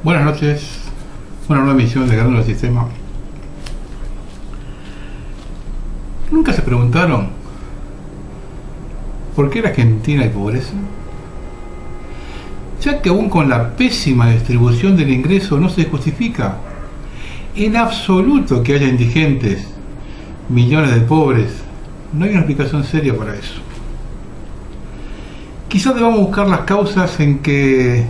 Buenas noches, una nueva emisión de Ganando el Sistema. ¿Nunca se preguntaron por qué en Argentina hay pobreza? Ya que aún con la pésima distribución del ingreso no se justifica en absoluto que haya indigentes, millones de pobres. No hay una explicación seria para eso. Quizás debamos buscar las causas en que,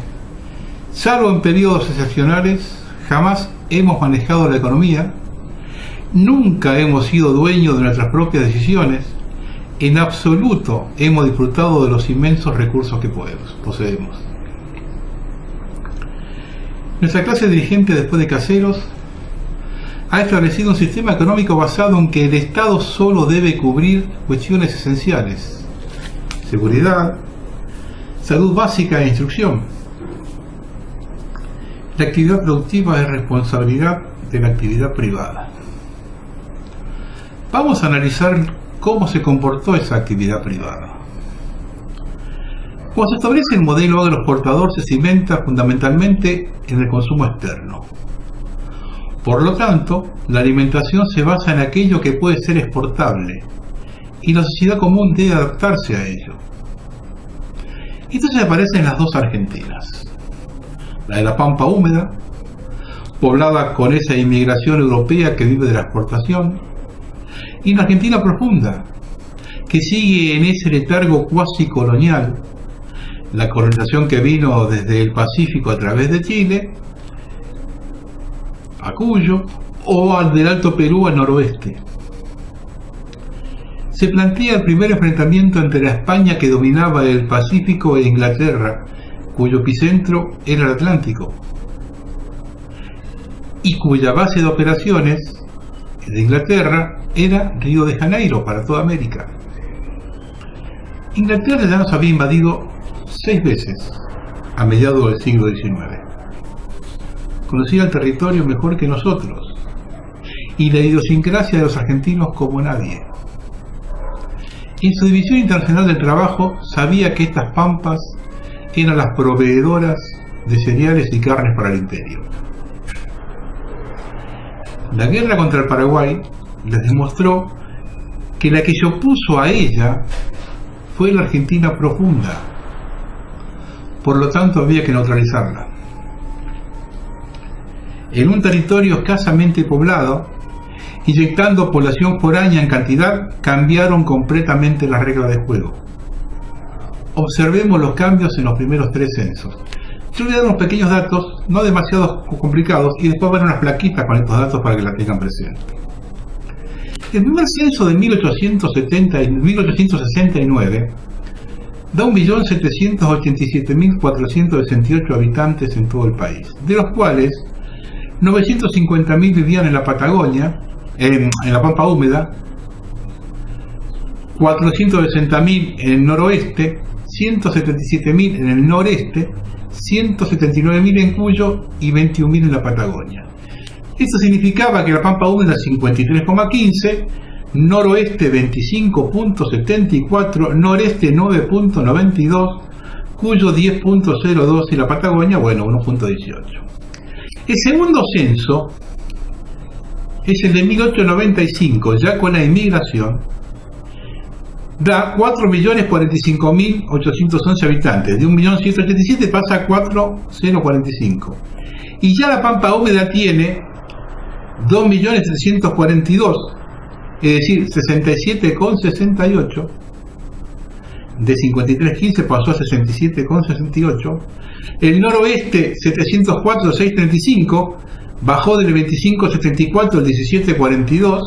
salvo en periodos excepcionales, jamás hemos manejado la economía, nunca hemos sido dueños de nuestras propias decisiones, en absoluto hemos disfrutado de los inmensos recursos que poseemos. Nuestra clase dirigente, después de Caseros, ha establecido un sistema económico basado en que el Estado solo debe cubrir cuestiones esenciales: seguridad, salud básica e instrucción. La actividad productiva es responsabilidad de la actividad privada. Vamos a analizar cómo se comportó esa actividad privada. Cuando se establece el modelo agroexportador, se cimenta fundamentalmente en el consumo externo. Por lo tanto, la alimentación se basa en aquello que puede ser exportable, y la sociedad común debe adaptarse a ello. Entonces aparecen las dos Argentinas: la de la Pampa húmeda, poblada con esa inmigración europea que vive de la exportación, y la Argentina profunda, que sigue en ese letargo cuasi colonial, la colonización que vino desde el Pacífico a través de Chile a Cuyo, o al del Alto Perú al noroeste. Se plantea el primer enfrentamiento entre la España que dominaba el Pacífico e Inglaterra, cuyo epicentro era el Atlántico, y cuya base de operaciones de Inglaterra era Río de Janeiro para toda América. Inglaterra ya nos había invadido 6 veces a mediados del siglo XIX. Conocía el territorio mejor que nosotros y la idiosincrasia de los argentinos como nadie. En su división internacional del trabajo sabía que estas pampas eran las proveedoras de cereales y carnes para el imperio. La guerra contra el Paraguay les demostró que la que se opuso a ella fue la Argentina profunda. Por lo tanto, había que neutralizarla. En un territorio escasamente poblado, inyectando población foránea en cantidad, cambiaron completamente las reglas de juego. Observemos los cambios en los primeros 3 censos. Yo voy a dar unos pequeños datos, no demasiado complicados, y después van unas plaquitas con estos datos para que la tengan presente. El primer censo de 1869 da 1.787.468 habitantes en todo el país, de los cuales 950.000 vivían en la Patagonia, en la Pampa húmeda, 460.000 en el noroeste, 177.000 en el noreste, 179.000 en Cuyo y 21.000 en la Patagonia. Esto significaba que la Pampa húmeda 53,15, noroeste 25,74, noreste 9,92, Cuyo 10,02 y la Patagonia, 1,18. El segundo censo es el de 1895, ya con la inmigración, da 4.045.811 habitantes, de 1.187.000 pasa a 4.045. Y ya la Pampa húmeda tiene 2.742.000, es decir, 67,68. De 53,15 pasó a 67,68. El noroeste 704,635 bajó del 25,74 al 17,42.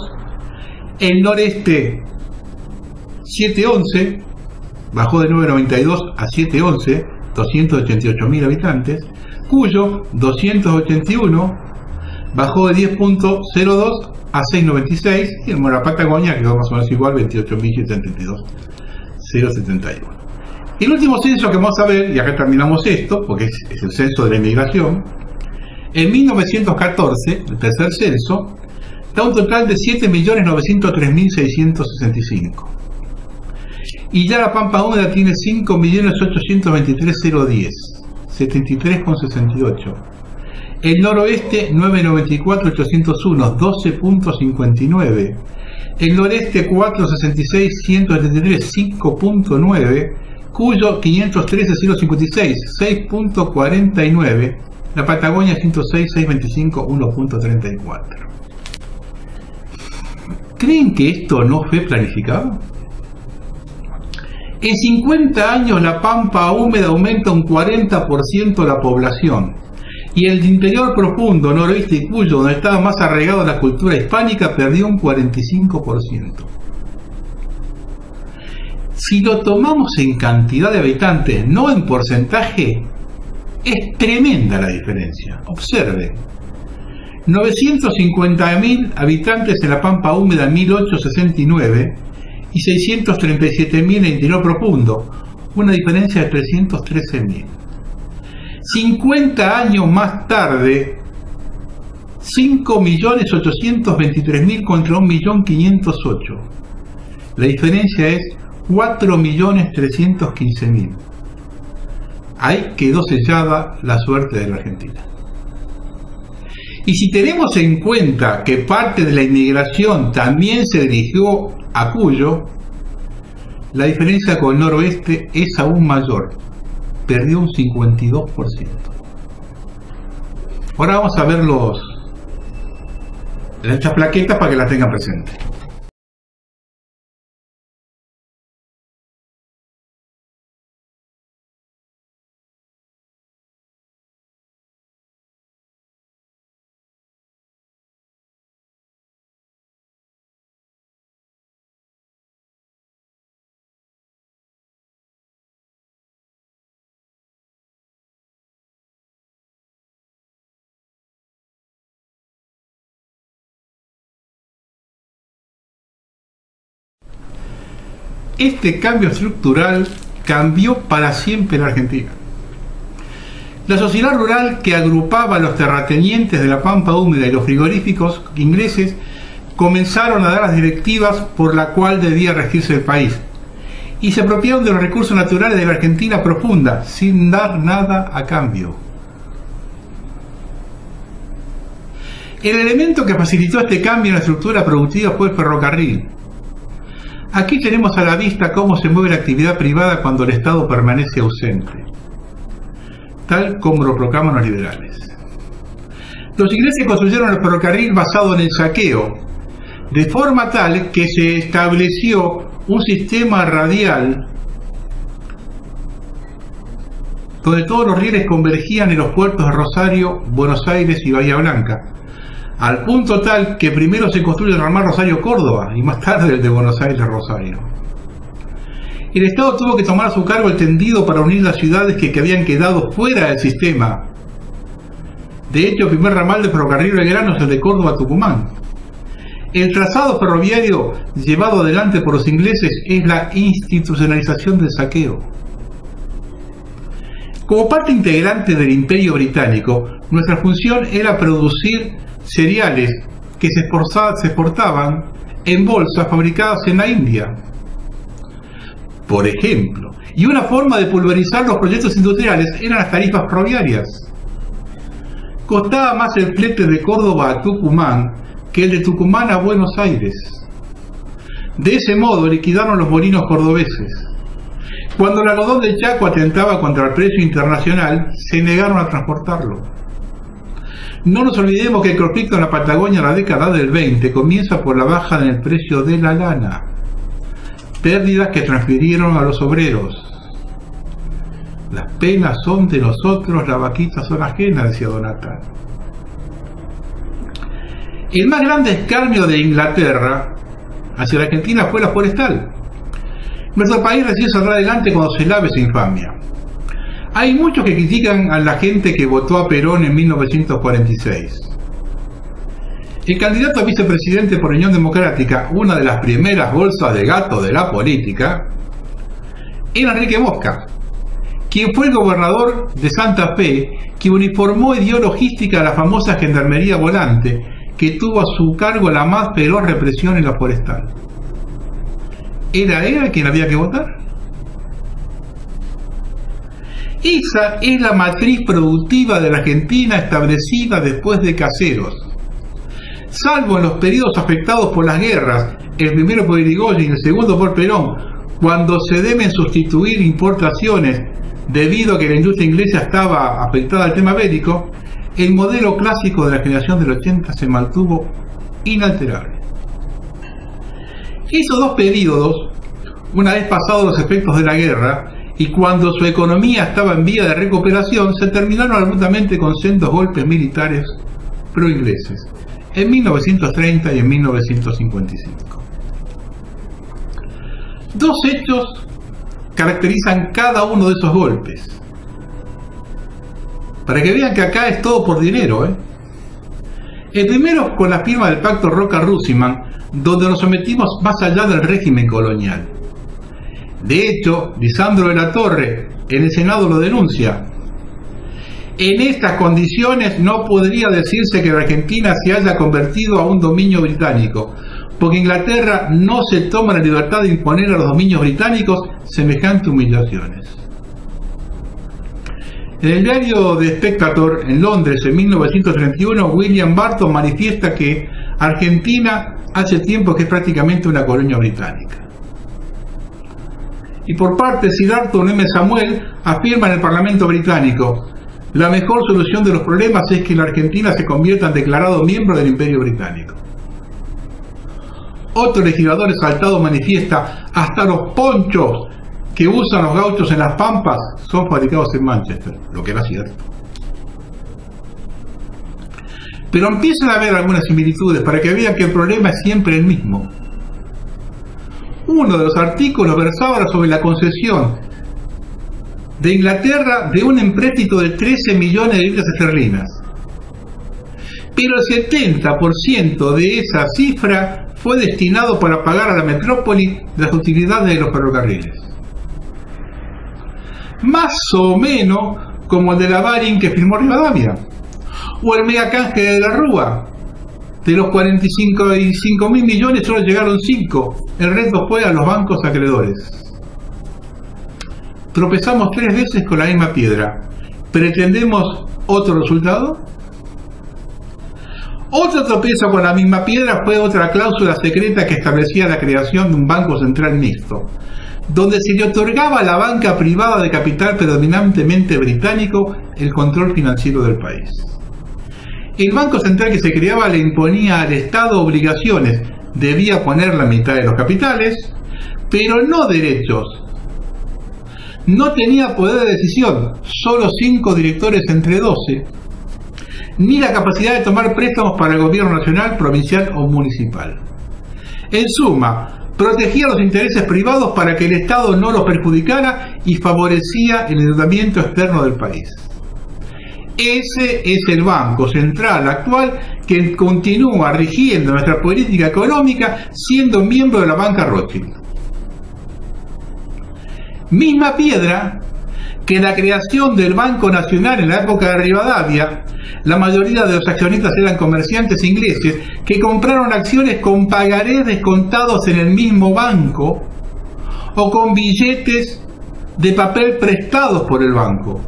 El noreste 711 bajó de 9,92 a 7,11, 288.000 habitantes. Cuyo 281 bajó de 10,02 a 6,96, y el la Patagonia quedó más o menos igual, 28.732,071. El último censo que vamos a ver, y acá terminamos esto, porque es el censo de la inmigración, en 1914, el tercer censo, da un total de 7.903.665. Y ya la Pampa húmeda tiene 5.823.010, 73,68. El noroeste 994.801, 12.59. El noreste 466.173, 5.9. Cuyo 513.056, 6.49. La Patagonia 106.625, 1.34. ¿Creen que esto no fue planificado? En 50 años la pampa húmeda aumenta un 40% la población, y el interior profundo, noroeste y Cuyo, donde estaba más arraigada la cultura hispánica, perdió un 45%. Si lo tomamos en cantidad de habitantes, no en porcentaje, es tremenda la diferencia. Observen, 950.000 habitantes en la pampa húmeda en 1869 y 637.000 en el interior profundo, una diferencia de 313.000. 50 años más tarde, 5.823.000 contra 1.508.000. La diferencia es 4.315.000. Ahí quedó sellada la suerte de la Argentina. Y si tenemos en cuenta que parte de la inmigración también se dirigió a Cuyo, la diferencia con el noroeste es aún mayor. Perdió un 52%. Ahora vamos a ver estas plaquetas para que las tengan presentes. Este cambio estructural cambió para siempre la Argentina. La sociedad rural que agrupaba a los terratenientes de la pampa húmeda y los frigoríficos ingleses comenzaron a dar las directivas por la cual debía regirse el país, y se apropiaron de los recursos naturales de la Argentina profunda sin dar nada a cambio. El elemento que facilitó este cambio en la estructura productiva fue el ferrocarril. Aquí tenemos a la vista cómo se mueve la actividad privada cuando el Estado permanece ausente, tal como lo proclaman los liberales. Los ingleses construyeron el ferrocarril basado en el saqueo, de forma tal que se estableció un sistema radial donde todos los rieles convergían en los puertos de Rosario, Buenos Aires y Bahía Blanca, al punto tal que primero se construye el ramal Rosario-Córdoba y más tarde el de Buenos Aires-Rosario. El Estado tuvo que tomar a su cargo el tendido para unir las ciudades que habían quedado fuera del sistema. De hecho, el primer ramal de ferrocarril Belgrano es el de Córdoba a Tucumán. El trazado ferroviario llevado adelante por los ingleses es la institucionalización del saqueo. Como parte integrante del Imperio Británico, nuestra función era producir cereales que se exportaban en bolsas fabricadas en la India, por ejemplo, y una forma de pulverizar los proyectos industriales eran las tarifas ferroviarias. Costaba más el flete de Córdoba a Tucumán que el de Tucumán a Buenos Aires. De ese modo liquidaron los molinos cordobeses. Cuando el algodón del Chaco atentaba contra el precio internacional, se negaron a transportarlo. No nos olvidemos que el conflicto en la Patagonia en la década del 20 comienza por la baja en el precio de la lana, pérdidas que transfirieron a los obreros. Las penas son de nosotros, las vaquitas son ajenas, decía Don Natán. El más grande escarnio de Inglaterra hacia la Argentina fue la forestal. Nuestro país recién saldrá adelante cuando se lave esa infamia. Hay muchos que critican a la gente que votó a Perón en 1946. El candidato a vicepresidente por Unión Democrática, una de las primeras bolsas de gato de la política, era Enrique Mosca, quien fue el gobernador de Santa Fe, que uniformó y dio logística a la famosa Gendarmería Volante, que tuvo a su cargo la más feroz represión en la forestal. ¿Era él quien había que votar? Esa es la matriz productiva de la Argentina establecida después de Caseros. Salvo en los periodos afectados por las guerras, el primero por Irigoyen y el segundo por Perón, cuando se deben sustituir importaciones debido a que la industria inglesa estaba afectada al tema bélico, el modelo clásico de la generación del 80 se mantuvo inalterable. Esos dos periodos, una vez pasados los efectos de la guerra y cuando su economía estaba en vía de recuperación, se terminaron abruptamente con sendos golpes militares pro-ingleses, en 1930 y en 1955. Dos hechos caracterizan cada uno de esos golpes. Para que vean que acá es todo por dinero, El primero con la firma del Pacto Roca-Ruziman, donde nos sometimos más allá del régimen colonial. De hecho, Lisandro de la Torre en el Senado lo denuncia. En estas condiciones no podría decirse que la Argentina se haya convertido a un dominio británico, porque Inglaterra no se toma la libertad de imponer a los dominios británicos semejantes humillaciones. En el diario The Spectator, en Londres, en 1931, William Barton manifiesta que Argentina hace tiempo que es prácticamente una colonia británica. Y por parte de Sir Arthur M. Samuel, afirma en el Parlamento británico: la mejor solución de los problemas es que la Argentina se convierta en declarado miembro del Imperio Británico. Otro legislador exaltado manifiesta: hasta los ponchos que usan los gauchos en las pampas son fabricados en Manchester, lo que era cierto. Pero empiezan a haber algunas similitudes para que vean que el problema es siempre el mismo. Uno de los artículos versaba sobre la concesión de Inglaterra de un empréstito de 13 millones de libras esterlinas. Pero el 70% de esa cifra fue destinado para pagar a la metrópoli las utilidades de los ferrocarriles. Más o menos como el de la Baring que firmó Rivadavia, o el megacanje de la Rúa. De los 45.000 millones solo llegaron 5, el resto fue a los bancos acreedores. Tropezamos 3 veces con la misma piedra. ¿Pretendemos otro resultado? Otro tropiezo con la misma piedra fue otra cláusula secreta que establecía la creación de un banco central mixto, donde se le otorgaba a la banca privada de capital predominantemente británico el control financiero del país. El Banco Central que se creaba le imponía al Estado obligaciones, debía poner la mitad de los capitales, pero no derechos. No tenía poder de decisión, solo 5 directores entre 12, ni la capacidad de tomar préstamos para el gobierno nacional, provincial o municipal. En suma, protegía los intereses privados para que el Estado no los perjudicara y favorecía el endeudamiento externo del país. Ese es el Banco Central actual que continúa rigiendo nuestra política económica siendo miembro de la banca Rothschild. Misma piedra que la creación del Banco Nacional en la época de Rivadavia. La mayoría de los accionistas eran comerciantes ingleses que compraron acciones con pagarés descontados en el mismo banco o con billetes de papel prestados por el banco.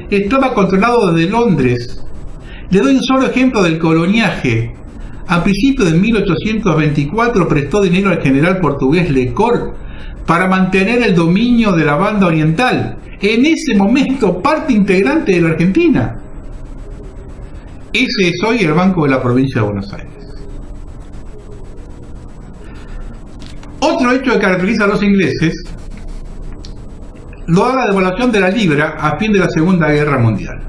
Estaba controlado desde Londres. Le doy un solo ejemplo del coloniaje. A principios de 1824 prestó dinero al general portugués Lecor para mantener el dominio de la banda oriental, en ese momento parte integrante de la Argentina. Ese es hoy el Banco de la Provincia de Buenos Aires. Otro hecho que caracteriza a los ingleses lo da la devaluación de la libra a fin de la Segunda Guerra Mundial.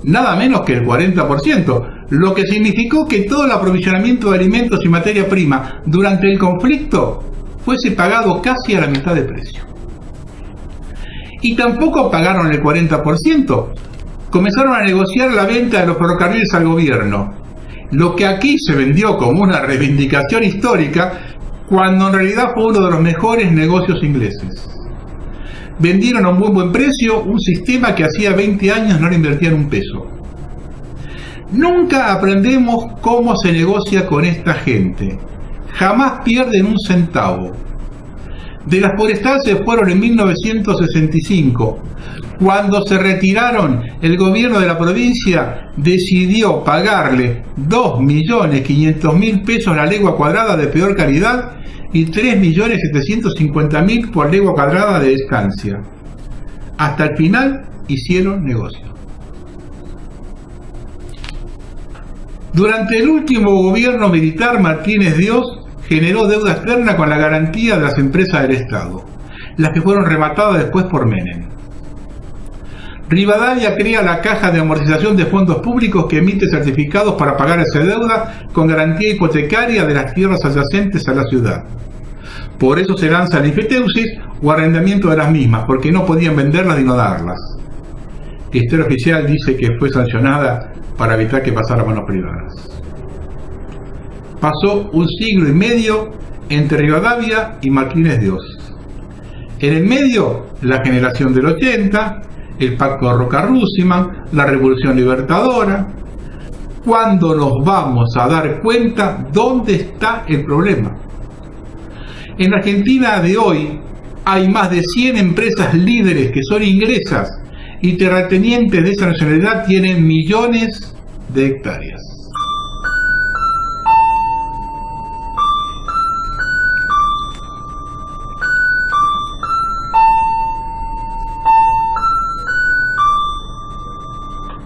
Nada menos que el 40%, lo que significó que todo el aprovisionamiento de alimentos y materia prima durante el conflicto fuese pagado casi a la mitad de precio. Y tampoco pagaron el 40%, comenzaron a negociar la venta de los ferrocarriles al gobierno, lo que aquí se vendió como una reivindicación histórica, cuando en realidad fue uno de los mejores negocios ingleses. Vendieron a un muy buen precio un sistema que hacía 20 años no le invertían un peso. Nunca aprendemos cómo se negocia con esta gente. Jamás pierden un centavo. De las forestales se fueron en 1965. Cuando se retiraron, el gobierno de la provincia decidió pagarle 2.500.000 pesos la legua cuadrada de peor calidad y 3.750.000 por legua cuadrada de estancia. Hasta el final hicieron negocio. Durante el último gobierno militar, Martínez Dios generó deuda externa con la garantía de las empresas del Estado, las que fueron rematadas después por Menem. Rivadavia crea la Caja de Amortización de Fondos Públicos que emite certificados para pagar esa deuda con garantía hipotecaria de las tierras adyacentes a la ciudad. Por eso se lanza el infeteusis o arrendamiento de las mismas, porque no podían venderlas y no darlas. La historia oficial dice que fue sancionada para evitar que pasara a manos privadas. Pasó 1 siglo y medio entre Rivadavia y Martínez Dios. En el medio, la generación del 80, el pacto de Roca-Russiman, la Revolución Libertadora. ¿Cuándo nos vamos a dar cuenta dónde está el problema? En la Argentina de hoy hay más de 100 empresas líderes que son inglesas y terratenientes de esa nacionalidad tienen millones de hectáreas.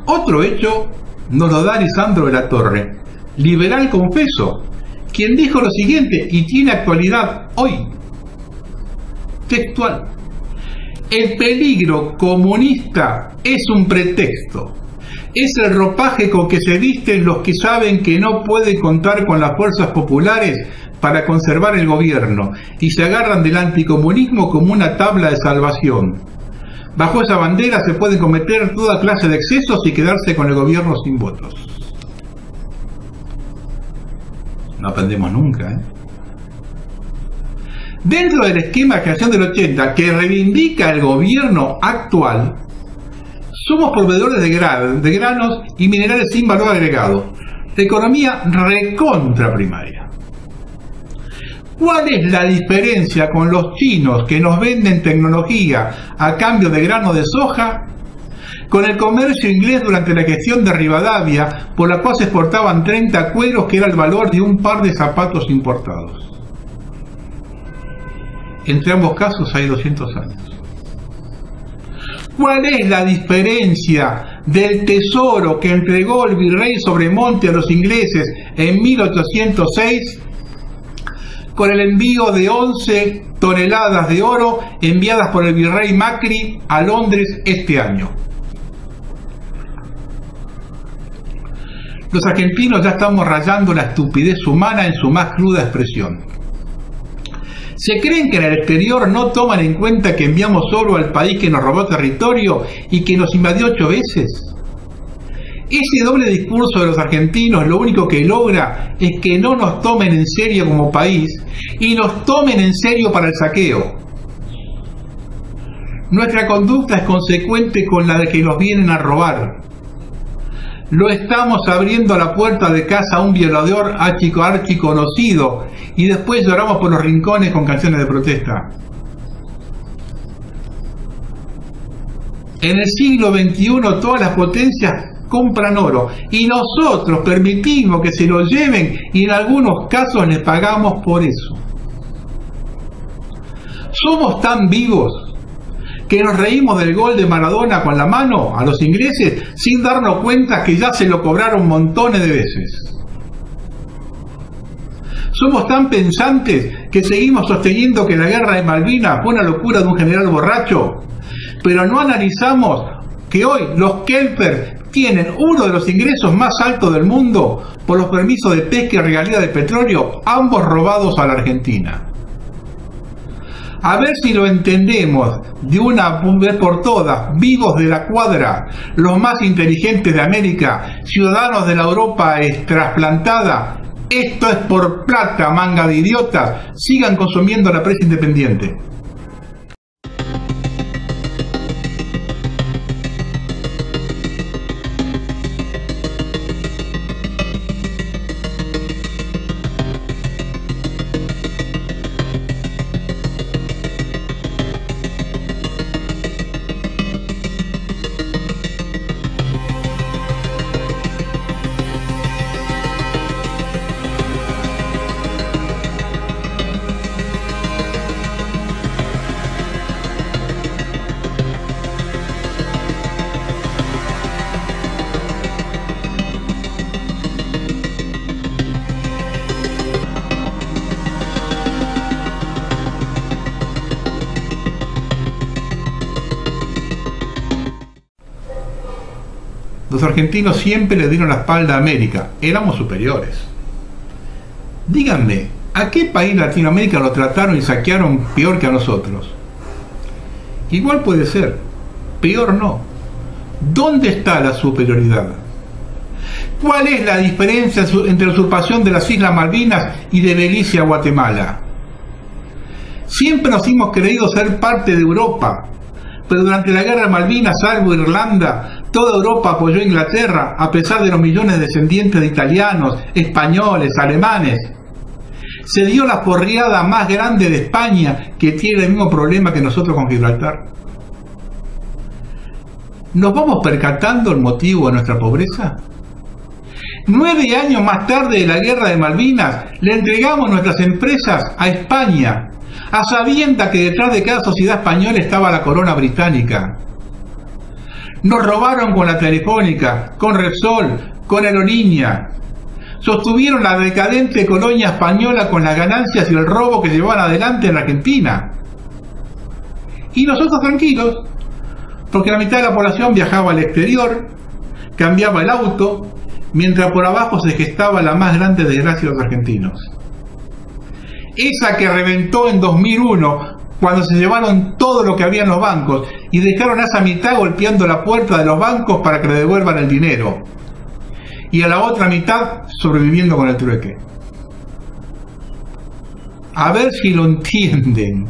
Otro hecho nos lo da Lisandro de la Torre, liberal confeso, quien dijo lo siguiente y tiene actualidad hoy. Textual: el peligro comunista es un pretexto, es el ropaje con que se visten los que saben que no pueden contar con las fuerzas populares para conservar el gobierno y se agarran del anticomunismo como una tabla de salvación. Bajo esa bandera se pueden cometer toda clase de excesos y quedarse con el gobierno sin votos. No aprendemos nunca, ¿eh? Dentro del esquema de generación del 80 que reivindica el gobierno actual, somos proveedores de granos y minerales sin valor agregado. Economía recontra primaria. ¿Cuál es la diferencia con los chinos que nos venden tecnología a cambio de grano de soja? Con el comercio inglés durante la gestión de Rivadavia, por la cual se exportaban 30 cueros, que era el valor de un par de zapatos importados. Entre ambos casos hay 200 años. ¿Cuál es la diferencia del tesoro que entregó el virrey Sobremonte a los ingleses en 1806 con el envío de 11 toneladas de oro enviadas por el virrey Macri a Londres este año? Los argentinos ya estamos rayando la estupidez humana en su más cruda expresión. ¿Se creen que en el exterior no toman en cuenta que enviamos oro al país que nos robó territorio y que nos invadió 8 veces? Ese doble discurso de los argentinos lo único que logra es que no nos tomen en serio como país y nos tomen en serio para el saqueo. Nuestra conducta es consecuente con la de que nos vienen a robar. Lo estamos abriendo a la puerta de casa a un violador archiconocido y después lloramos por los rincones con canciones de protesta. En el siglo XXI todas las potencias compran oro y nosotros permitimos que se lo lleven y en algunos casos les pagamos por eso. Somos tan vivos que nos reímos del gol de Maradona con la mano a los ingleses sin darnos cuenta que ya se lo cobraron montones de veces. Somos tan pensantes que seguimos sosteniendo que la guerra de Malvinas fue una locura de un general borracho, pero no analizamos que hoy los kelpers tienen uno de los ingresos más altos del mundo por los permisos de pesca y regalía de petróleo, ambos robados a la Argentina. A ver si lo entendemos de una vez por todas, vivos de la cuadra, los más inteligentes de América, ciudadanos de la Europa trasplantada. Esto es por plata, manga de idiotas. Sigan consumiendo la prensa independiente. Los argentinos siempre le dieron la espalda a América, éramos superiores. Díganme, ¿a qué país de Latinoamérica lo trataron y saquearon peor que a nosotros? Igual puede ser, peor no. ¿Dónde está la superioridad? ¿Cuál es la diferencia entre la usurpación de las Islas Malvinas y de Belice a Guatemala? Siempre nos hemos creído ser parte de Europa, pero durante la guerra de Malvinas, salvo Irlanda, toda Europa apoyó a Inglaterra, a pesar de los millones de descendientes de italianos, españoles, alemanes. Se dio la porriada más grande de España, que tiene el mismo problema que nosotros con Gibraltar. ¿Nos vamos percatando el motivo de nuestra pobreza? 9 años más tarde de la guerra de Malvinas, le entregamos nuestras empresas a España, a sabiendas que detrás de cada sociedad española estaba la corona británica. Nos robaron con la Telefónica, con Repsol, con Aerolínea. Sostuvieron la decadente colonia española con las ganancias y el robo que llevaban adelante en la Argentina. Y nosotros tranquilos, porque la mitad de la población viajaba al exterior, cambiaba el auto, mientras por abajo se gestaba la más grande desgracia de los argentinos. Esa que reventó en 2001, cuando se llevaron todo lo que había en los bancos y dejaron a esa mitad golpeando la puerta de los bancos para que le devuelvan el dinero, y a la otra mitad sobreviviendo con el trueque. A ver si lo entienden.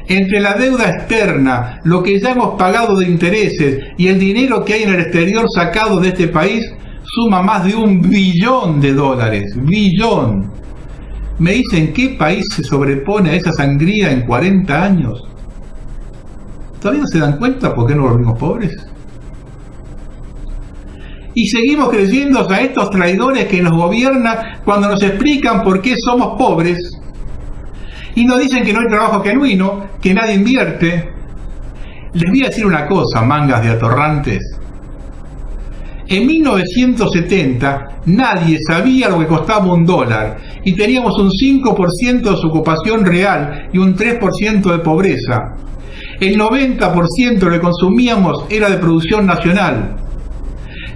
Entre la deuda externa, lo que ya hemos pagado de intereses y el dinero que hay en el exterior sacado de este país, suma más de $1 billón. Billón. Me dicen, ¿qué país se sobrepone a esa sangría en 40 años? ¿Todavía no se dan cuenta por qué nos volvimos pobres? Y seguimos creyendo a estos traidores que nos gobiernan cuando nos explican por qué somos pobres. Y nos dicen que no hay trabajo genuino, que nadie invierte. Les voy a decir una cosa, mangas de atorrantes. En 1970 nadie sabía lo que costaba $1 y teníamos un 5% de desocupación real y un 3% de pobreza. El 90% de lo que consumíamos era de producción nacional.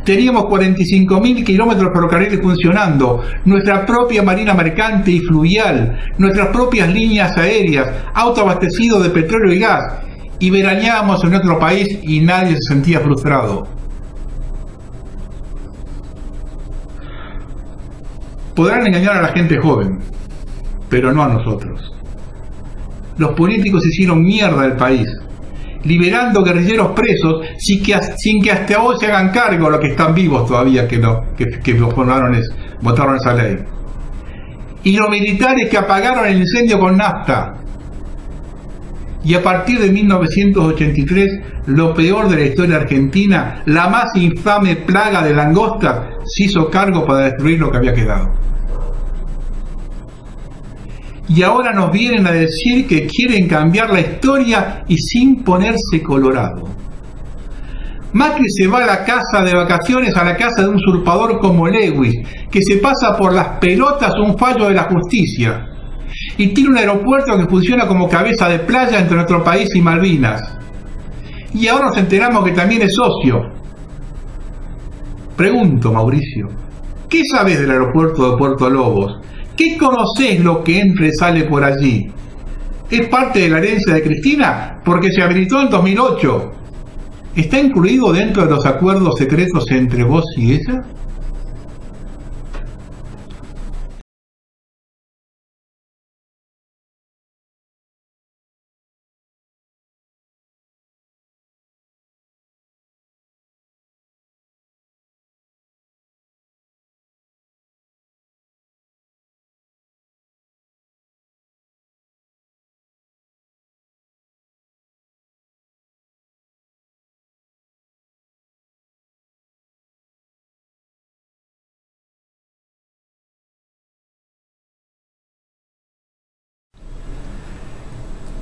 Teníamos 45.000 kilómetros de ferrocarriles funcionando, nuestra propia marina mercante y fluvial, nuestras propias líneas aéreas, autoabastecidos de petróleo y gas, y veraneábamos en otro país y nadie se sentía frustrado. Podrán engañar a la gente joven, pero no a nosotros. Los políticos hicieron mierda del país, liberando guerrilleros presos sin que hasta hoy se hagan cargo los que están vivos todavía que votaron esa ley. Y los militares que apagaron el incendio con nafta. Y a partir de 1983, lo peor de la historia argentina, la más infame plaga de langostas, se hizo cargo para destruir lo que había quedado. Y ahora nos vienen a decir que quieren cambiar la historia y sin ponerse colorado. Macri se va a la casa de vacaciones, a la casa de un usurpador como Lewis, que se pasa por las pelotas un fallo de la justicia, y tiene un aeropuerto que funciona como cabeza de playa entre nuestro país y Malvinas. Y ahora nos enteramos que también es socio. Pregunto, Mauricio, ¿qué sabes del aeropuerto de Puerto Lobos? ¿Qué conocés lo que entra y sale por allí? ¿Es parte de la herencia de Cristina? Porque se habilitó en 2008. ¿Está incluido dentro de los acuerdos secretos entre vos y ella?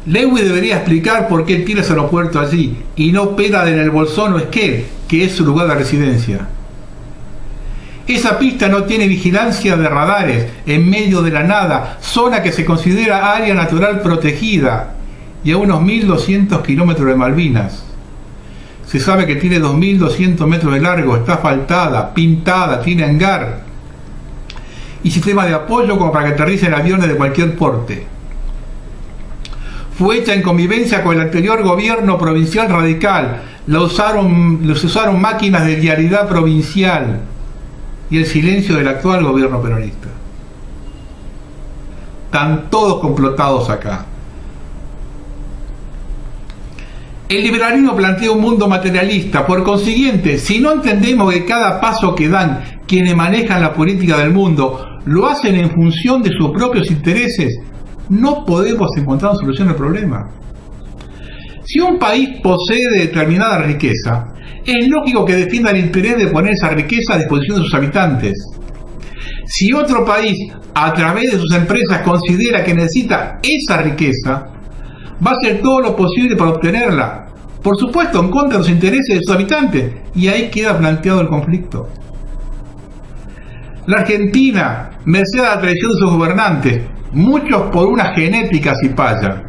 Lewis debería explicar por qué él tiene ese aeropuerto allí y no Pera en el Bolsón o Esquel, que es su lugar de residencia. Esa pista no tiene vigilancia de radares, en medio de la nada, zona que se considera área natural protegida y a unos 1200 kilómetros de Malvinas. Se sabe que tiene 2.200 metros de largo, está asfaltada, pintada, tiene hangar y sistema de apoyo como para que aterricen aviones de cualquier porte. Fue hecha en convivencia con el anterior gobierno provincial radical. Les usaron máquinas de vialidad provincial y el silencio del actual gobierno peronista. Están todos complotados acá. El liberalismo plantea un mundo materialista. Por consiguiente, si no entendemos que cada paso que dan quienes manejan la política del mundo lo hacen en función de sus propios intereses, no podemos encontrar una solución al problema. Si un país posee determinada riqueza, es lógico que defienda el interés de poner esa riqueza a disposición de sus habitantes. Si otro país, a través de sus empresas, considera que necesita esa riqueza, va a hacer todo lo posible para obtenerla, por supuesto en contra de los intereses de sus habitantes, y ahí queda planteado el conflicto. La Argentina, merced a la traición de sus gobernantes, muchos por una genética cipaya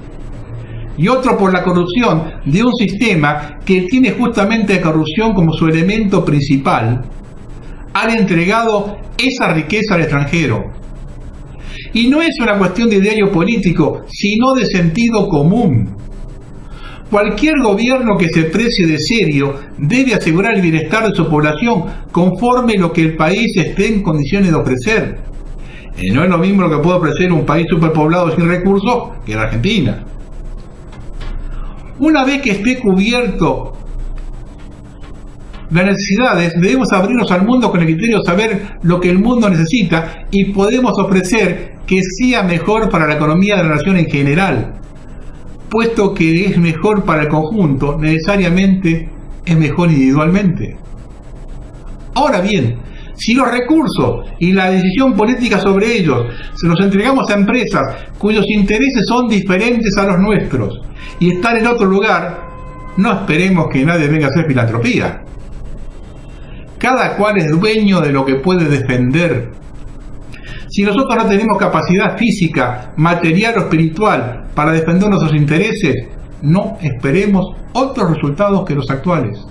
y otros por la corrupción de un sistema que tiene justamente la corrupción como su elemento principal, han entregado esa riqueza al extranjero. Y no es una cuestión de ideario político, sino de sentido común. Cualquier gobierno que se precie de serio debe asegurar el bienestar de su población conforme lo que el país esté en condiciones de ofrecer. No es lo mismo lo que puede ofrecer un país superpoblado sin recursos que la Argentina. Una vez que esté cubierto las necesidades, debemos abrirnos al mundo con el criterio de saber lo que el mundo necesita y podemos ofrecer que sea mejor para la economía de la nación en general. Puesto que es mejor para el conjunto, necesariamente es mejor individualmente. Ahora bien, si los recursos y la decisión política sobre ellos se los entregamos a empresas cuyos intereses son diferentes a los nuestros y están en otro lugar, no esperemos que nadie venga a hacer filantropía. Cada cual es dueño de lo que puede defender. Si nosotros no tenemos capacidad física, material o espiritual para defender nuestros intereses, no esperemos otros resultados que los actuales.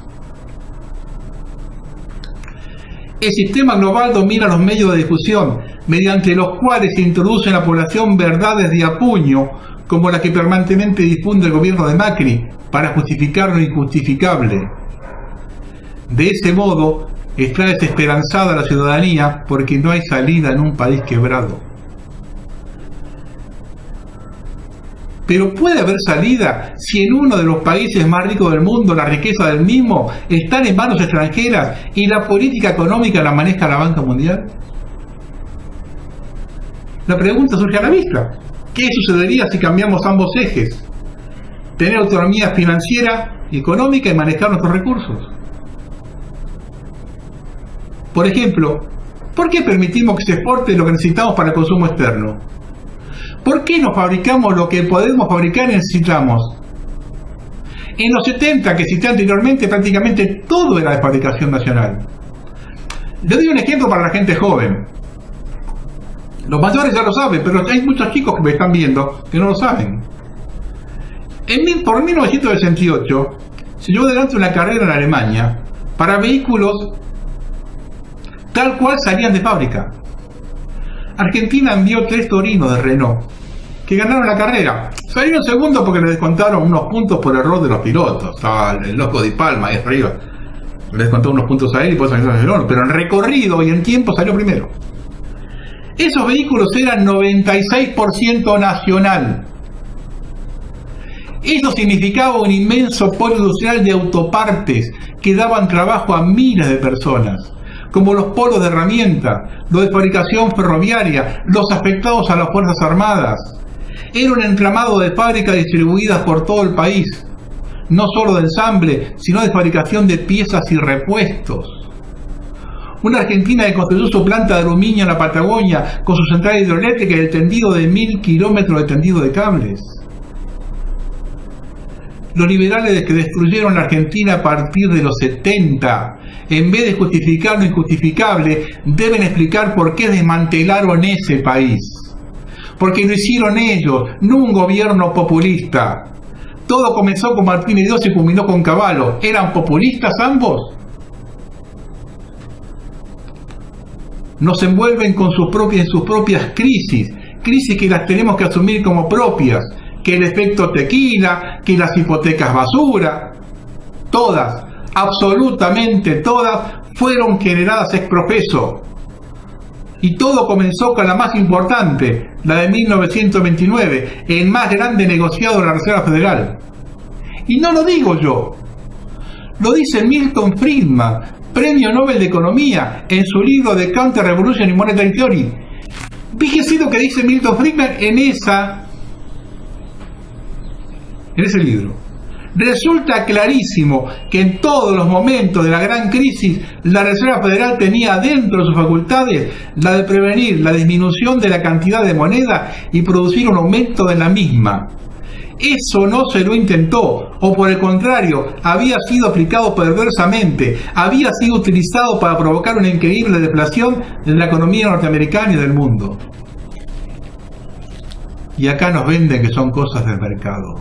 El sistema global domina los medios de difusión, mediante los cuales se introduce en la población verdades de apuño, como la que permanentemente difunde el gobierno de Macri, para justificar lo injustificable. De ese modo, está desesperanzada la ciudadanía porque no hay salida en un país quebrado. Pero ¿puede haber salida si en uno de los países más ricos del mundo la riqueza del mismo está en manos extranjeras y la política económica la maneja la banca mundial? La pregunta surge a la vista. ¿Qué sucedería si cambiamos ambos ejes? Tener autonomía financiera y económica y manejar nuestros recursos. Por ejemplo, ¿por qué permitimos que se exporte lo que necesitamos para el consumo externo? ¿Por qué no fabricamos lo que podemos fabricar y necesitamos? En los 70, que cité anteriormente, prácticamente todo era de fabricación nacional. Le doy un ejemplo para la gente joven. Los mayores ya lo saben, pero hay muchos chicos que me están viendo que no lo saben. Por 1968 se llevó adelante una carrera en Alemania para vehículos tal cual salían de fábrica. Argentina envió 3 Torinos de Renault que ganaron la carrera. Salieron segundo porque le descontaron unos puntos por error de los pilotos. Estaba el loco Di Palma ahí arriba, le descontó unos puntos a él y por eso salió, pero en recorrido y en tiempo salió primero. Esos vehículos eran 96% nacional. Eso significaba un inmenso polo industrial de autopartes que daban trabajo a miles de personas, como los polos de herramienta, los de fabricación ferroviaria, los afectados a las Fuerzas Armadas. Era un entramado de fábricas distribuidas por todo el país, no solo de ensamble, sino de fabricación de piezas y repuestos. Una Argentina que construyó su planta de aluminio en la Patagonia, con su central hidroeléctrica y el tendido de 1000 kilómetros de tendido de cables. Los liberales que destruyeron la Argentina a partir de los 70, en vez de justificar lo injustificable, deben explicar por qué desmantelaron ese país. Porque lo hicieron ellos, no un gobierno populista. Todo comenzó con Martín y Dios y culminó con Cavallo. ¿Eran populistas ambos? Nos envuelven con en sus propias crisis que las tenemos que asumir como propias, que el efecto tequila, que las hipotecas basura, todas, absolutamente todas, fueron generadas ex profeso. Y todo comenzó con la más importante, la de 1929, el más grande negociado de la Reserva Federal. Y no lo digo yo, lo dice Milton Friedman, Premio Nobel de Economía, en su libro The Counter-Revolution in Monetary Theory. Fíjese lo que dice Milton Friedman en ese libro. Resulta clarísimo que en todos los momentos de la gran crisis la Reserva Federal tenía dentro de sus facultades la de prevenir la disminución de la cantidad de moneda y producir un aumento de la misma. Eso no se lo intentó, o por el contrario, había sido aplicado perversamente, había sido utilizado para provocar una increíble deflación de la economía norteamericana y del mundo. Y acá nos venden que son cosas del mercado.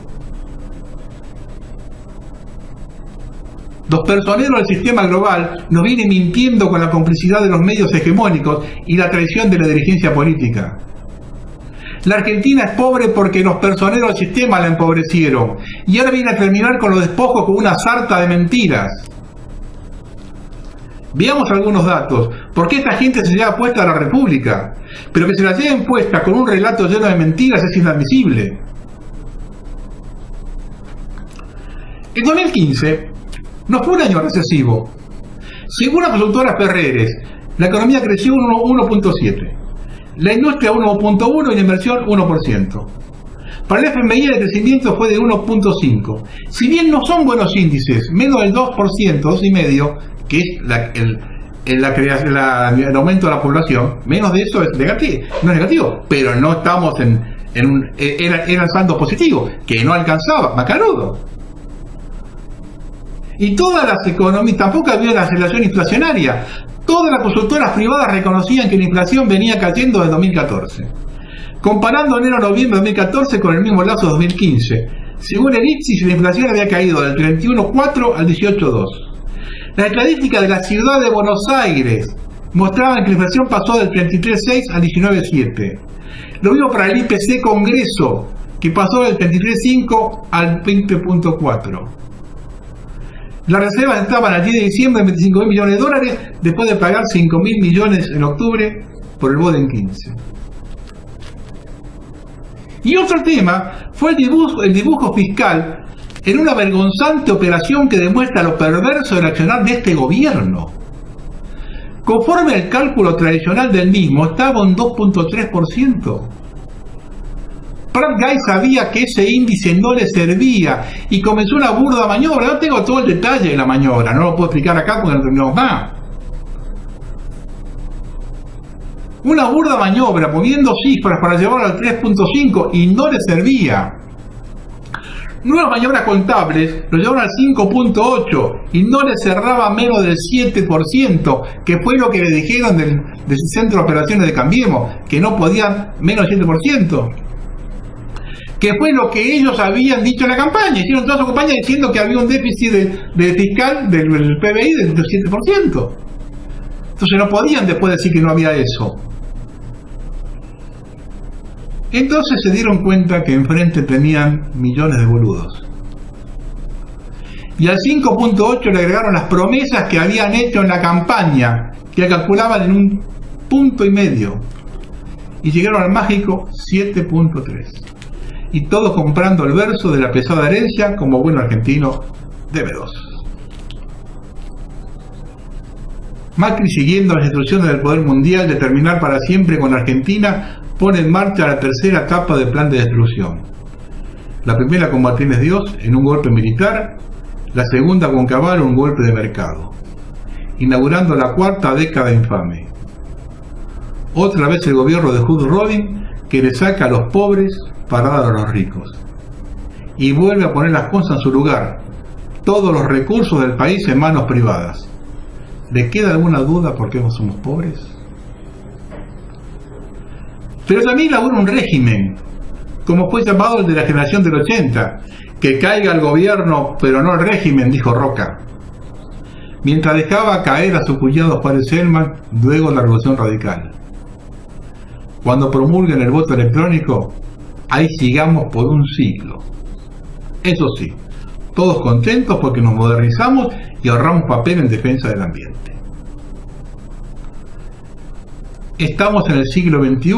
Los personeros del sistema global nos vienen mintiendo con la complicidad de los medios hegemónicos y la traición de la dirigencia política. La Argentina es pobre porque los personeros del sistema la empobrecieron y ahora viene a terminar con los despojos con una sarta de mentiras. Veamos algunos datos. ¿Por qué esta gente se lleva puesta a la República? Pero que se la lleven puesta con un relato lleno de mentiras es inadmisible. El 2015 no fue un año recesivo. Según la consultora Ferreres, la economía creció un 1.7%, la industria 1.1% y la inversión 1%. Para el FMI el crecimiento fue de 1.5%. Si bien no son buenos índices, menos del 2%, 2,5%, que es el aumento de la población, menos de eso es negativo, no es negativo, pero no estamos era el saldo positivo, que no alcanzaba, macanudo. Y todas las economías, tampoco había una aceleración inflacionaria. Todas las consultoras privadas reconocían que la inflación venía cayendo desde 2014. Comparando enero-noviembre de 2014 con el mismo lapso de 2015, según el IPSI, la inflación había caído del 31,4 al 18,2. Las estadísticas de la ciudad de Buenos Aires mostraban que la inflación pasó del 33,6 al 19,7. Lo mismo para el IPC Congreso, que pasó del 33,5 al 20,4. Las reservas estaban al 10 de diciembre en $25.000 millones, después de pagar 5.000 millones en octubre por el Boden 15. Y otro tema fue el dibujo fiscal en una vergonzante operación que demuestra lo perverso del accionar de este gobierno. Conforme al cálculo tradicional del mismo, estaba un 2.3%. Pratt Guy sabía que ese índice no le servía y comenzó una burda maniobra. No tengo todo el detalle de la maniobra, no lo puedo explicar acá porque no terminamos más. Una burda maniobra moviendo cifras para llevarlo al 3.5 y no le servía. Nuevas maniobras contables lo llevaron al 5.8 y no le cerraba menos del 7%, que fue lo que le dijeron del Centro de Operaciones de Cambiemos, que no podían menos del 7%. Que fue lo que ellos habían dicho en la campaña. Hicieron toda su campaña diciendo que había un déficit de fiscal del PBI del 7%. Entonces no podían después decir que no había eso. Entonces se dieron cuenta que enfrente tenían millones de boludos. Y al 5.8 le agregaron las promesas que habían hecho en la campaña, que calculaban en 1,5 puntos. Y llegaron al mágico 7.3. Y todos comprando el verso de la pesada herencia como buen argentino de B2. Macri, siguiendo las instrucciones del poder mundial de terminar para siempre con Argentina, pone en marcha la tercera etapa del plan de destrucción. La primera con Martínez Dios en un golpe militar, la segunda con Cavallo un golpe de mercado, inaugurando la cuarta década infame. Otra vez el gobierno de Hood Rodin, que le saca a los pobres para dar a los ricos y vuelve a poner las cosas en su lugar, todos los recursos del país en manos privadas. ¿Le queda alguna duda por qué no somos pobres? Pero también inaugura un régimen, como fue llamado el de la generación del 80, Que caiga el gobierno, pero no el régimen, dijo Roca. Mientras dejaba caer a su cuñado Juárez Selman, luego la Revolución Radical. Cuando promulguen el voto electrónico, ahí sigamos por un siglo. Eso sí, todos contentos porque nos modernizamos y ahorramos papel en defensa del ambiente. Estamos en el siglo XXI,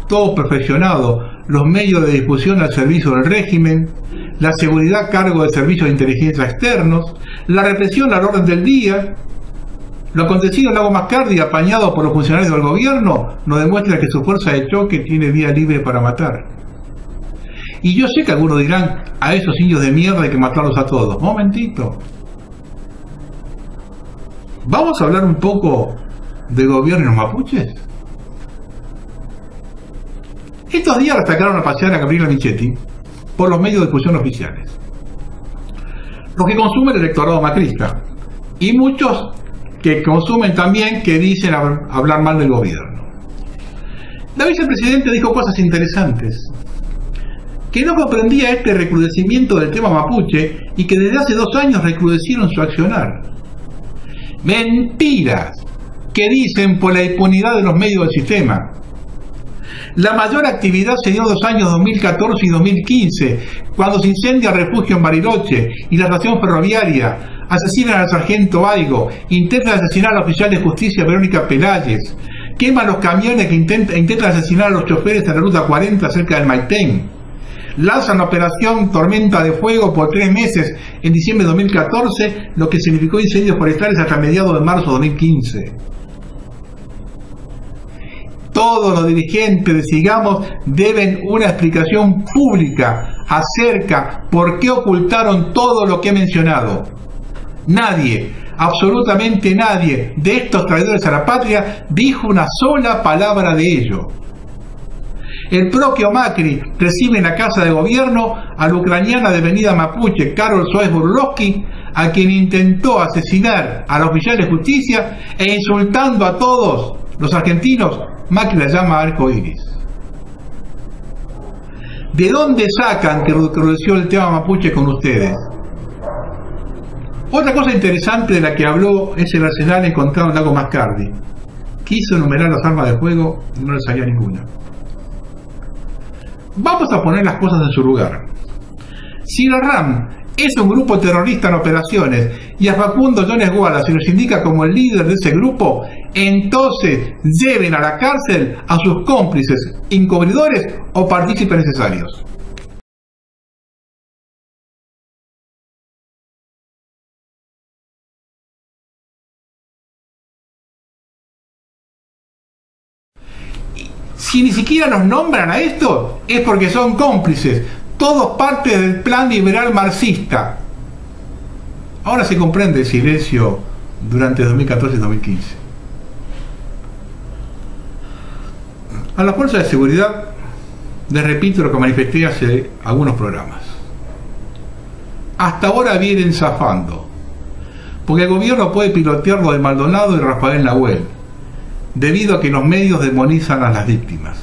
todo perfeccionado, los medios de difusión al servicio del régimen, la seguridad a cargo de servicios de inteligencia externos, la represión al orden del día. Lo acontecido en Lago Mascardi, apañado por los funcionarios del gobierno, nos demuestra que su fuerza de choque tiene vía libre para matar. Y yo sé que algunos dirán, a esos indios de mierda hay que matarlos a todos. Momentito. Vamos a hablar un poco de gobierno y los mapuches. Estos días sacaron a pasear a Gabriela Michetti por los medios de difusión oficiales, los que consumen el electorado macrista, y muchos que consumen también, que dicen hablar mal del gobierno. La vicepresidenta dijo cosas interesantes, que no comprendía este recrudecimiento del tema mapuche y que desde hace 2 años recrudecieron su accionar. Mentiras que dicen por la impunidad de los medios del sistema. La mayor actividad se dio en los años 2014 y 2015, cuando se incendia el refugio en Bariloche y la estación ferroviaria, asesinan al sargento Aigo, intentan asesinar al oficial de justicia Verónica Peláez, queman los camiones que intentan asesinar a los choferes en la ruta 40 cerca del Maitén, lanzan la operación Tormenta de Fuego por 3 meses en diciembre de 2014, lo que significó incendios forestales hasta mediados de marzo de 2015. Todos los dirigentes de Sigamos deben una explicación pública acerca por qué ocultaron todo lo que he mencionado. Nadie, absolutamente nadie de estos traidores a la patria dijo una sola palabra de ello. El propio Macri recibe en la Casa de Gobierno a la ucraniana de avenida Mapuche, Karol Soares Burlowski, a quien intentó asesinar a la oficial de justicia e insultando a todos los argentinos. Macri la llama arcoíris. ¿De dónde sacan que recrudeció el tema mapuche con ustedes? Otra cosa interesante de la que habló es el arsenal encontrado en Lago Mascardi. Quiso enumerar las armas de fuego y no le salía ninguna. Vamos a poner las cosas en su lugar. Si la RAM es un grupo terrorista en operaciones y a Facundo Jones Guala se nos indica como el líder de ese grupo, entonces lleven a la cárcel a sus cómplices, encubridores o partícipes necesarios. Si ni siquiera nos nombran a estos, es porque son cómplices, todos parte del plan liberal marxista. Ahora se comprende el silencio durante 2014 y 2015. A la fuerza de seguridad les repito lo que manifesté hace algunos programas. Hasta ahora vienen zafando, porque el gobierno puede pilotear lo de Maldonado y Rafael Nahuel, debido a que los medios demonizan a las víctimas.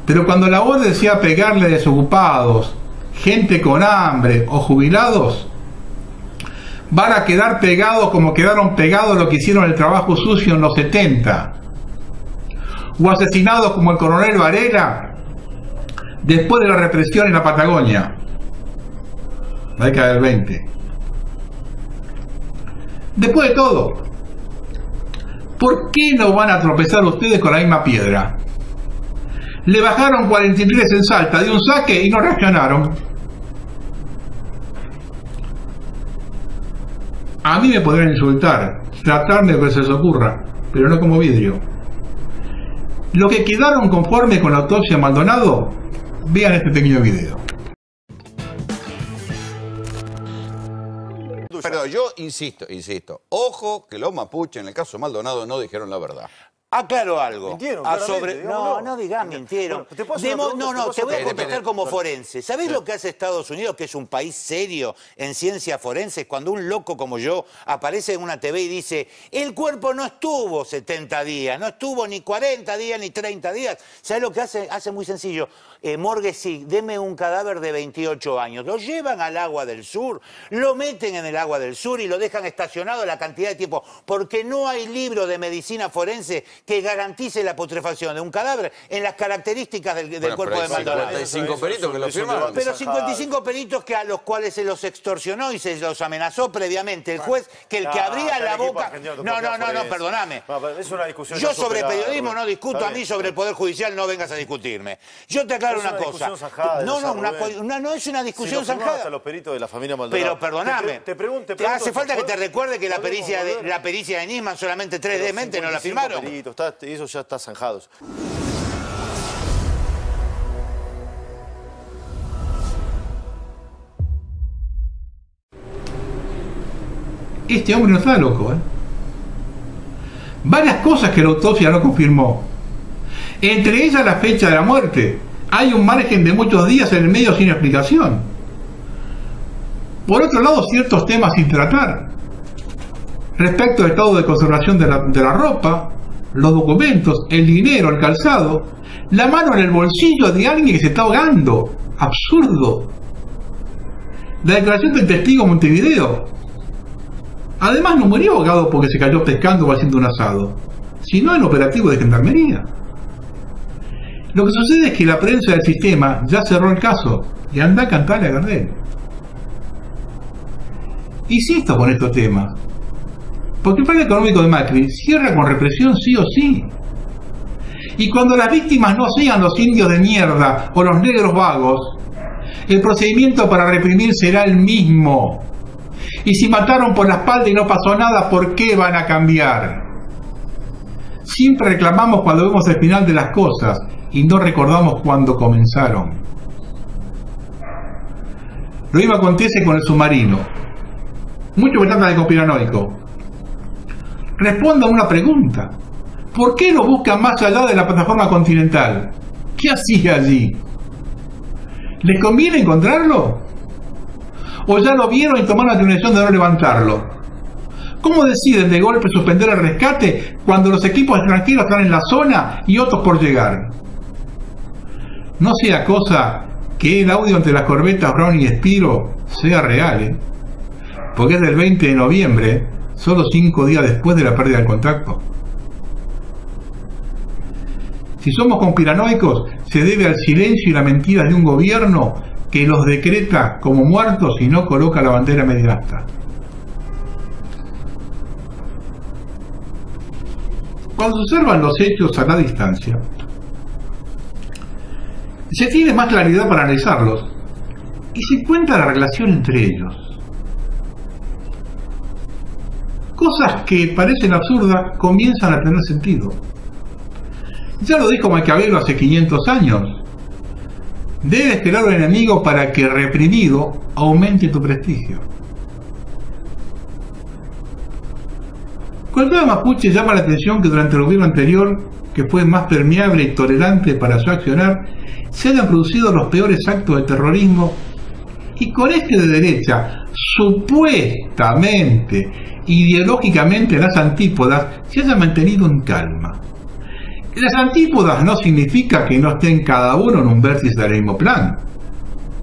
Pero cuando la voz decía pegarle a desocupados, gente con hambre o jubilados, van a quedar pegados como quedaron pegados los que hicieron el trabajo sucio en los 70, o asesinados como el coronel Varela después de la represión en la Patagonia, la década del 20. Después de todo, ¿por qué no van a tropezar ustedes con la misma piedra? Le bajaron 43 en Salta de un saque y no reaccionaron. A mí me podrían insultar, tratarme de que se les ocurra, pero no como vidrio. Los que quedaron conformes con la autopsia de Maldonado, vean este pequeño video. Pero yo insisto, ojo que los mapuches en el caso de Maldonado no dijeron la verdad. Aclaro algo. Mintieron, No digas mintieron. Bueno, te voy a contestar como Bueno, forense. ¿Sabés lo que hace Estados Unidos, que es un país serio en ciencias forenses, cuando un loco como yo aparece en una TV y dice, el cuerpo no estuvo 70 días, no estuvo ni 40 días ni 30 días? ¿Sabés lo que hace? Hace muy sencillo. morgue sí, deme un cadáver de 28 años. Lo llevan al Agua del Sur, lo meten en el Agua del Sur y lo dejan estacionado la cantidad de tiempo, porque no hay libro de medicina forense que garantice la putrefacción de un cadáver en las características del cuerpo de Maldonado. 55 peritos que lo firmaron. Pero 55 peritos que a los cuales se los extorsionó y se los amenazó previamente. El juez, que el que abría la boca... No, perdóname. Es una discusión. Yo sobre periodismo no discuto, a mí sobre el Poder Judicial no vengas a discutirme. Yo te aclaro una cosa. No es una discusión zanjada. Los peritos de la familia Maldonado. Pero perdóname, te pregunto, hace falta que te recuerde que la pericia de Nisman solamente 3 dementes no la firmaron. Eso ya está zanjado. Este hombre no está loco, ¿eh? Varias cosas que la autopsia no confirmó. Entre ellas la fecha de la muerte. Hay un margen de muchos días en el medio sin explicación. Por otro lado, ciertos temas sin tratar. Respecto al estado de conservación de la ropa, los documentos, el dinero, el calzado, la mano en el bolsillo de alguien que se está ahogando. Absurdo. La declaración del testigo en Montevideo. Además, no murió ahogado porque se cayó pescando o haciendo un asado, sino en operativo de gendarmería. Lo que sucede es que la prensa del sistema ya cerró el caso y anda a cantarle a Gardel. Insisto con estos temas, porque el plan económico de Macri cierra con represión sí o sí. Y cuando las víctimas no sean los indios de mierda o los negros vagos, el procedimiento para reprimir será el mismo. Y si mataron por la espalda y no pasó nada, ¿por qué van a cambiar? Siempre reclamamos cuando vemos el final de las cosas y no recordamos cuándo comenzaron. Lo mismo acontece con el submarino. Muchos me tratan de conspiranoico. Responda a una pregunta. ¿Por qué lo buscan más allá de la plataforma continental? ¿Qué hacía allí? ¿Les conviene encontrarlo? ¿O ya lo vieron y tomaron la determinación de no levantarlo? ¿Cómo deciden de golpe suspender el rescate cuando los equipos extranjeros están en la zona y otros por llegar? No sea cosa que el audio entre las corbetas Brown y Spiro sea real, porque es del 20 de noviembre, solo 5 días después de la pérdida del contacto. Si somos conspiranoicos, se debe al silencio y la mentira de un gobierno que los decreta como muertos y no coloca la bandera media asta. Cuando se observan los hechos a la distancia, se tiene más claridad para analizarlos y se encuentra la relación entre ellos. Cosas que parecen absurdas comienzan a tener sentido. Ya lo dijo Maquiavelo hace 500 años. Debes crear un enemigo para que reprimido aumente tu prestigio. Con el tema mapuche llama la atención que durante el gobierno anterior, que fue más permeable y tolerante para su accionar, se hayan producido los peores actos de terrorismo y con este de derecha, supuestamente, ideológicamente las antípodas, se haya mantenido en calma. Las antípodas no significa que no estén cada uno en un vértice del mismo plan.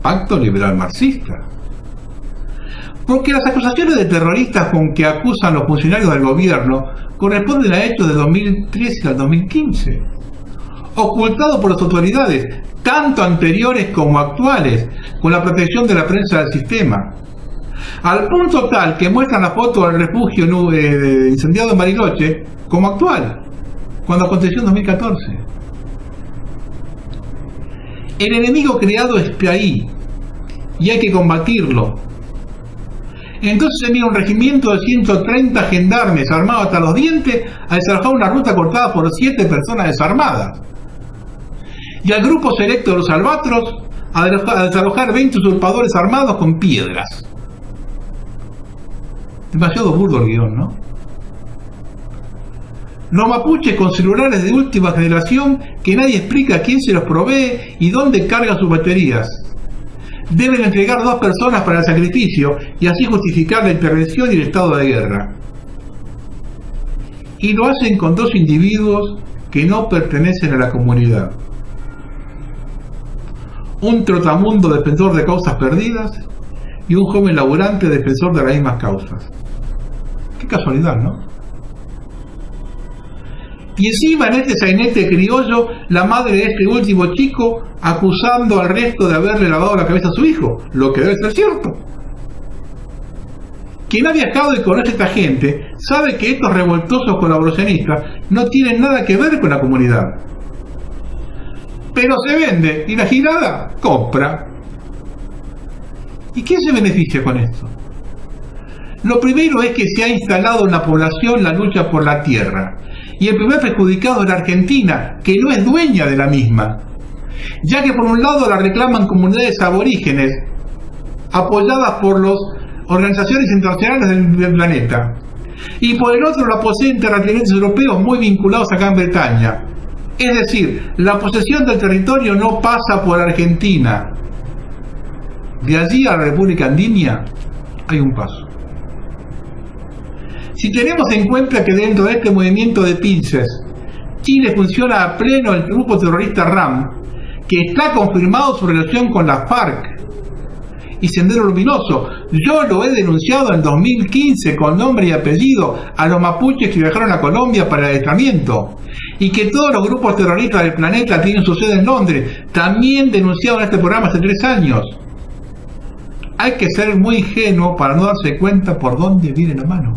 Pacto liberal marxista. Porque las acusaciones de terroristas con que acusan los funcionarios del gobierno corresponden a hechos de 2013 al 2015, ocultados por las autoridades, tanto anteriores como actuales, con la protección de la prensa del sistema. Al punto tal que muestran la foto del refugio incendiado en Bariloche como actual, cuando aconteció en 2014. El enemigo creado está ahí y hay que combatirlo. Entonces se mira un regimiento de 130 gendarmes armados hasta los dientes a desalojar una ruta cortada por 7 personas desarmadas. Y al grupo selecto de los albatros a desalojar 20 usurpadores armados con piedras. Demasiado burdo el guión, ¿no? Los mapuches con celulares de última generación que nadie explica a quién se los provee y dónde carga sus baterías. Deben entregar 2 personas para el sacrificio y así justificar la intervención y el estado de guerra. Y lo hacen con 2 individuos que no pertenecen a la comunidad. un trotamundo defensor de causas perdidas y un joven laburante defensor de las mismas causas. Qué casualidad, ¿no? Y encima en este sainete criollo, la madre de este último chico acusando al resto de haberle lavado la cabeza a su hijo, lo que debe ser cierto. Quien ha viajado y conoce a esta gente sabe que estos revoltosos colaboracionistas no tienen nada que ver con la comunidad. Pero se vende y la girada compra. ¿Y quién se beneficia con esto? Lo primero es que se ha instalado en la población la lucha por la tierra. Y el primer perjudicado es la Argentina, que no es dueña de la misma. Ya que por un lado la reclaman comunidades aborígenes, apoyadas por las organizaciones internacionales del planeta. Y por el otro la poseen terratenientes europeos muy vinculados a Gran Bretaña. Es decir, la posesión del territorio no pasa por Argentina. De allí a la República Andina hay un paso. Si tenemos en cuenta que dentro de este movimiento de pinches, Chile funciona a pleno el grupo terrorista RAM, que está confirmado su relación con la FARC y Sendero Luminoso. Yo lo he denunciado en 2015 con nombre y apellido a los mapuches que viajaron a Colombia para el adiestramiento, y que todos los grupos terroristas del planeta tienen su sede en Londres, también denunciado en este programa hace 3 años. Hay que ser muy ingenuo para no darse cuenta por dónde viene la mano.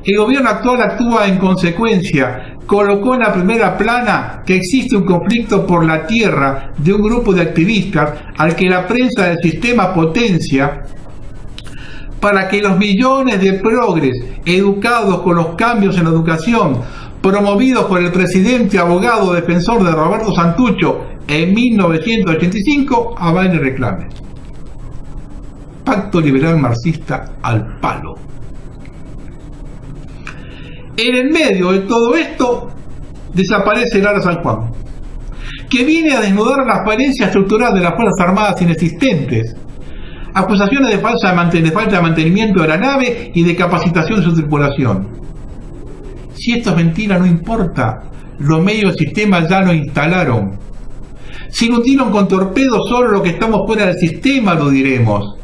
El gobierno actual actúa en consecuencia, colocó en la primera plana que existe un conflicto por la tierra de un grupo de activistas al que la prensa del sistema potencia para que los millones de progres educados con los cambios en la educación promovidos por el presidente abogado defensor de Roberto Santucho en 1985 avalen y reclamen. Pacto liberal marxista al palo. En el medio de todo esto desaparece Lara San Juan, que viene a desnudar la falencia estructural de las Fuerzas Armadas inexistentes, acusaciones de falta de mantenimiento de la nave y de capacitación de su tripulación. Si esto es mentira, no importa, los medios del sistema ya lo instalaron. Si nos dieron con torpedos solo los que estamos fuera del sistema, lo diremos,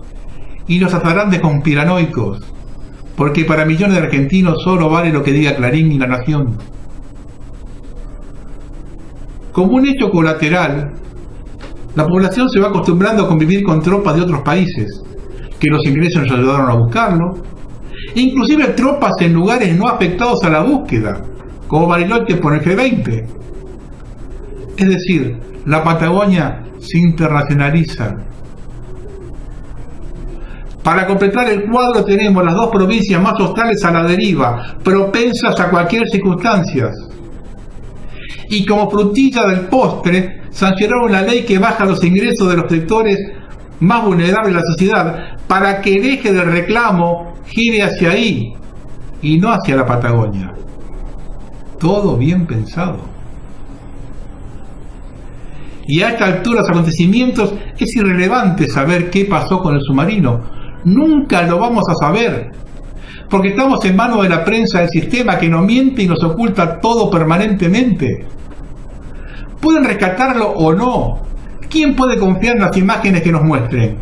y los atarán de conspiranoicos, porque para millones de argentinos solo vale lo que diga Clarín y La Nación. Como un hecho colateral, la población se va acostumbrando a convivir con tropas de otros países, que los ingleses nos ayudaron a buscarlo, e inclusive tropas en lugares no afectados a la búsqueda, como Bariloche por el G20. Es decir, la Patagonia se internacionaliza. Para completar el cuadro tenemos las 2 provincias más hostiles a la deriva, propensas a cualquier circunstancia. Y como frutilla del postre, sancionaron una ley que baja los ingresos de los sectores más vulnerables de la sociedad para que el eje del reclamo gire hacia ahí y no hacia la Patagonia. Todo bien pensado. Y a esta altura de los acontecimientos es irrelevante saber qué pasó con el submarino. Nunca lo vamos a saber, porque estamos en manos de la prensa del sistema que nos miente y nos oculta todo permanentemente. Pueden rescatarlo o no. ¿Quién puede confiar en las imágenes que nos muestren?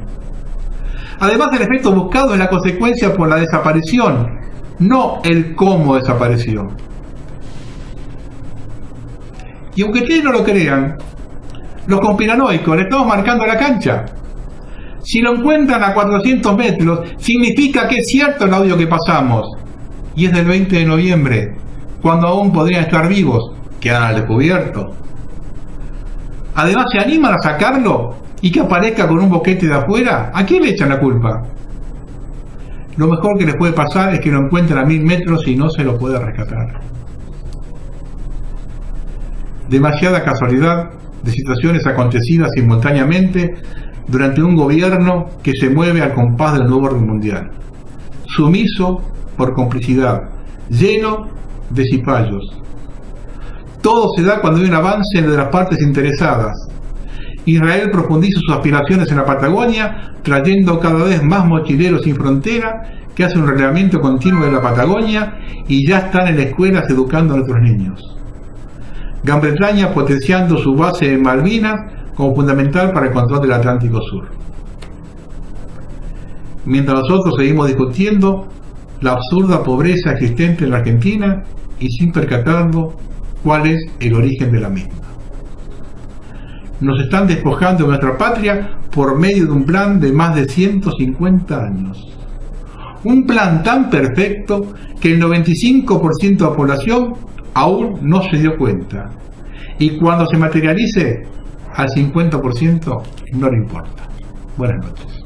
Además, el efecto buscado es la consecuencia por la desaparición, no el cómo desapareció. Y aunque ustedes no lo crean, los conspiranoicos le estamos marcando la cancha. Si lo encuentran a 400 metros, significa que es cierto el audio que pasamos. Y es del 20 de noviembre, cuando aún podrían estar vivos, quedan al descubierto. Además, ¿se animan a sacarlo y que aparezca con un boquete de afuera? ¿A quién le echan la culpa? Lo mejor que les puede pasar es que lo encuentren a 1000 metros y no se lo puede rescatar. Demasiada casualidad de situaciones acontecidas simultáneamente durante un gobierno que se mueve al compás del nuevo orden mundial, sumiso por complicidad, lleno de cipayos. Todo se da cuando hay un avance de las partes interesadas. Israel profundiza sus aspiraciones en la Patagonia, trayendo cada vez más mochileros sin frontera que hacen un relevamiento continuo de la Patagonia y ya están en escuelas educando a nuestros niños. Gran Bretaña potenciando su base en Malvinas como fundamental para el control del Atlántico Sur. Mientras nosotros seguimos discutiendo la absurda pobreza existente en la Argentina y sin percatarnos cuál es el origen de la misma. Nos están despojando de nuestra patria por medio de un plan de más de 150 años. Un plan tan perfecto que el 95% de la población aún no se dio cuenta. Y cuando se materialice, al 50% no le importa. Buenas noches.